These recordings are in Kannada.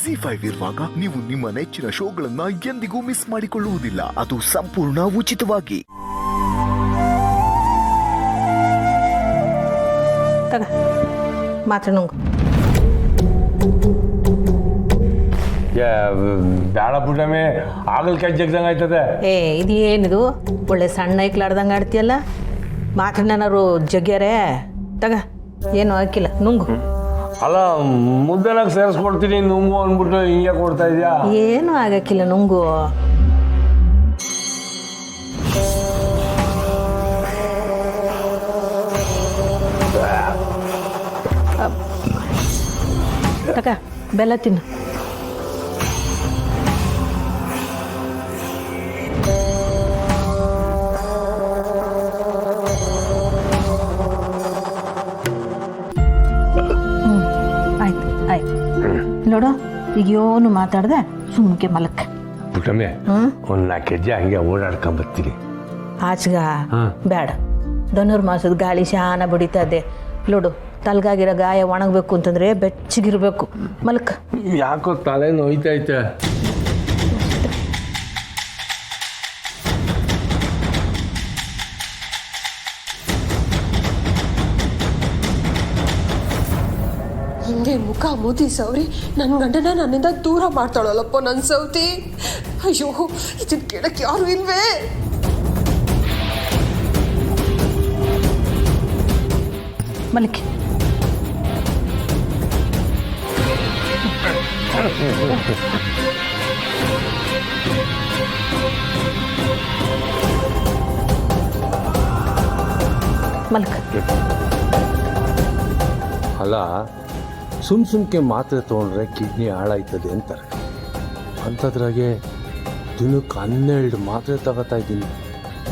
ZEE5 ಇರುವಾಗ ನೀವು ನಿಮ್ಮ ನೆಚ್ಚಿನ ಶೋಗಳನ್ನ ಎಂದಿಗೂ ಮಿಸ್ ಮಾಡಿಕೊಳ್ಳುವುದಿಲ್ಲ. ಅದು ಸಂಪೂರ್ಣ ಉಚಿತವಾಗಿ. ಮಾತ್ರ ನಂಗು ಬೇಡ ಪುಟ್ಟಮ್ಮೆ ಆಗಲ್ಕಾಯಿ ಜಗ್ದಂಗೆ ಆಯ್ತದೆ. ಇದೇನಿದು ಒಳ್ಳೆ ಸಣ್ಣ ಐಕ್ಲಾಡ್ದಂಗೆ ಆಡ್ತೀಯಲ್ಲ. ಮಾತ್ರನಾರು ಜಗ್ಗ್ಯಾರೆ ತಗ, ಏನು ಹಾಕಿಲ್ಲ ನುಂಗು. ಅಲ್ಲ ಮುದ್ದೆನಾಗ ಸೇರಿಸ್ಕೊಡ್ತೀನಿ ನುಂಗು ಅಂದ್ಬಿಟ್ಟು ಹಿಂಗೆ ಕೊಡ್ತಾ ಇದೆಯಾ? ಏನು ಆಗಕ್ಕಿಲ್ಲ ನುಂಗು. ತಗ ಬೆಲ್ಲ ತಿನ್ನು. ಆಯ್ತು ನೋಡು, ಈಗ ಏನು ಮಾತಾಡ್ದೆ ಸುಮ್ಕೆ ಮಲಕ್ಕ. ಪುಟ್ಟಮ್ಮೆ ಒಂದು 4 ಹೆಜ್ಜೆ ಹಂಗೆ ಓಡಾಡ್ಕೊಂಬರ್ತೀನಿ. ಆಚಗ ಬೇಡ, ಧನುರ್ಮಾಸದ ಗಾಳಿ ಶಾನ ಬಡಿತದೆ ನೋಡು. ತಲೆಗಾಗಿರೋ ಗಾಯ ಒಣಗಬೇಕು ಅಂತಂದ್ರೆ ಬೆಚ್ಚಗಿರ್ಬೇಕು. ಮಲಕ. ಯಾಕೋ ತಲೆ ನೋಯ್ತೈತೆ. ಹಿಂಗೆ ಮುಖ ಮೂತಿ ಸೌರಿ ನನ್ನ ಗಂಡನ ನನ್ನಿಂದ ದೂರ ಮಾಡ್ತಾಳಲ್ಲಪ್ಪ ನನ್ನ ಸೌತಿ. ಅಯ್ಯೋ, ಇದನ್ನ ಕೇಳಕ್ಕೆ ಯಾರು ಇಲ್ವೇ? ಮಲಕ್ಕೆ. ಮಲಕ. ಅಲ್ಲ ಸುಮ್ಕೆ ಮಾತ್ರೆ ತೊಗೊಂಡ್ರೆ ಕಿಡ್ನಿ ಹಾಳಾಯ್ತದೆ ಅಂತಾರೆ. ಅಂಥದ್ರಾಗೆ ದಿನಕ್ಕೆ 12 ಮಾತ್ರೆ ತಗೋತಾ ಇದ್ದೀನಿ.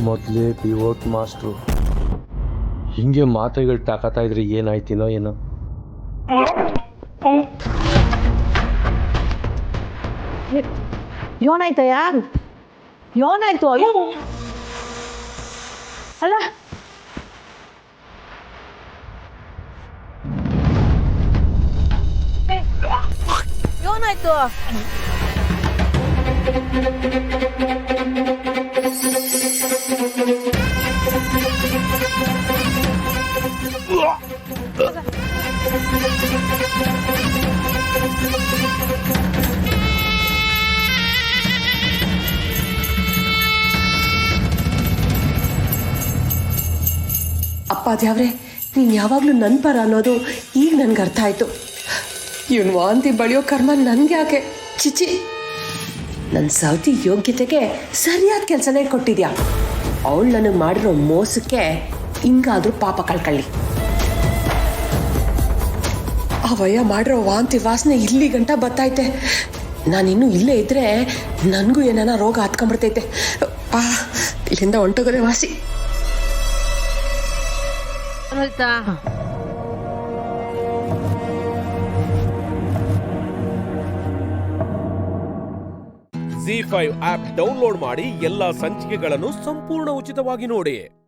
ಮೊದಲೇ ಪಿವೋಟ್ ಮಾಸ್ಟ್ರು. ಹಿಂಗೆ ಮಾತ್ರೆಗಳು ತಗೋತಾ ಇದ್ರೆ ಏನಾಯ್ತಿನೋ ಏನೋ. ಯೋನಾಯ್ತಯ್ಯ, ಯೋನಾಯ್ತು. ಅಯ್ಯೋ ಅಲ್ಲ ಯೋನಾಯ್ತು. ಅಪ್ಪ ದ್ಯಾವ್ರೆ, ನೀನು ಯಾವಾಗಲೂ ನನ್ನ ಪರ ಅನ್ನೋದು ಈಗ ನನ್ಗೆ ಅರ್ಥ ಆಯ್ತು. ಇವನು ವಾಂತಿ ಬಳಿಯೋ ಕರ್ಮ ನನ್ಗೆ ಯಾಕೆ? ಚಿಚಿ, ನನ್ನ ಸೌತಿ ಯೋಗ್ಯತೆಗೆ ಸರಿಯಾದ ಕೆಲಸನೇ ಕೊಟ್ಟಿದ್ಯಾ. ಅವಳು ನನಗೆ ಮಾಡಿರೋ ಮೋಸಕ್ಕೆ ಹಿಂಗಾದ್ರೂ ಪಾಪ ಕಳ್ಕೊಳ್ಳಿ. ಅವಯ್ಯ ಮಾಡಿರೋ ವಾಂತಿ ವಾಸನೆ ಇಲ್ಲಿ ಗಂಟ ಬತ್ತೈತೆ. ನಾನಿನ್ನೂ ಇಲ್ಲೇ ಇದ್ರೆ ನನಗೂ ಏನಾನ ರೋಗ ಹತ್ಕೊಂಡ್ಬಿಡ್ತೈತೆ. ಪಾ, ಇಲ್ಲಿಂದ ಹೊಂಟೋಗದೆ ವಾಸಿ. ZEE5 ಆಪ್ ಡೌನ್ಲೋಡ್ ಮಾಡಿ ಎಲ್ಲಾ ಸಂಚಿಕೆಗಳನ್ನು ಸಂಪೂರ್ಣ ಉಚಿತವಾಗಿ ನೋಡಿ.